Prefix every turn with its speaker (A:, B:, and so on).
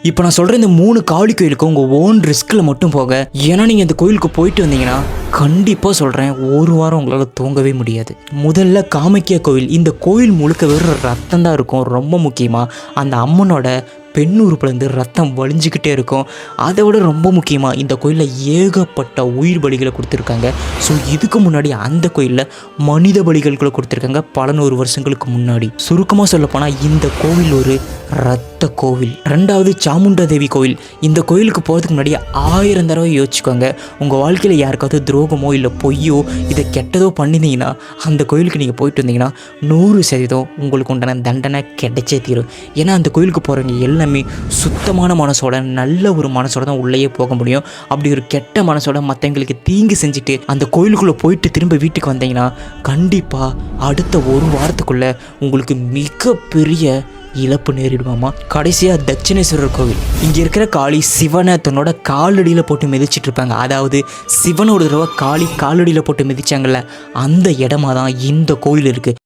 A: இப்போ நான் சொல்கிற இந்த 3 காளி கோயிலுக்கு உங்கள் ஓன் ரிஸ்கில் மட்டும் போக. ஏன்னா நீங்கள் இந்த கோயிலுக்கு போயிட்டு வந்தீங்கன்னா கண்டிப்பாக சொல்கிறேன், ஒரு வாரம் உங்களால் தூங்கவே முடியாது. முதல்ல காமாக்கியா கோவில். இந்த கோயில் முழுக்க வெறும் ரத்தம் தான் இருக்கும். ரொம்ப முக்கியமாக அந்த அம்மனோட பெண் உறுப்புலேருந்து ரத்தம் வலிஞ்சிக்கிட்டே இருக்கும். அதை விட ரொம்ப முக்கியமாக இந்த கோயிலில் ஏகப்பட்ட உயிர் பலிகளை கொடுத்துருக்காங்க. ஸோ இதுக்கு முன்னாடி அந்த கோயிலில் மனித பலிகளை கொடுத்துருக்காங்க பல 100 வருஷங்களுக்கு முன்னாடி. சுருக்கமாக சொல்லப்போனால் இந்த கோவில் ஒரு ரத்த கோவில். 2வது சாமுண்டா தேவி கோவில். இந்த கோயிலுக்கு போகிறதுக்கு முன்னாடி 1000 தடவை யோசிச்சுக்கோங்க. உங்கள் வாழ்க்கையில் யாருக்காவது துரோகமோ இல்லை பொய்யோ இதை கெட்டதோ பண்ணியிருந்தீங்கன்னா அந்த கோயிலுக்கு நீங்கள் போயிட்டு வந்தீங்கன்னா 100% உங்களுக்கு உண்டான தண்டனை கிடைச்சே தீரும். ஏன்னா அந்த கோயிலுக்கு போகிறவங்க எல்லாமே சுத்தமான மனசோட, நல்ல ஒரு மனசோட தான் உள்ளேயே போக முடியும். அப்படி ஒரு கெட்ட மனசோட மற்றவங்களுக்கு தீங்கு செஞ்சுட்டு அந்த கோயிலுக்குள்ளே போயிட்டு திரும்ப வீட்டுக்கு வந்தீங்கன்னா கண்டிப்பாக அடுத்த ஒரு வாரத்துக்குள்ளே உங்களுக்கு மிகப்பெரிய இழப்பு நேரிடுவாமா. கடைசியாக தட்சிணேஸ்வரர் கோவில். இங்கே இருக்கிற காளி சிவனை தன்னோட காலடியில் போட்டு மிதிச்சிட்டு இருப்பாங்க. அதாவது சிவனோட தடவை காளி காலடியில் போட்டு மிதிச்சாங்கல்ல, அந்த இடமா தான் இந்த கோயில் இருக்குது.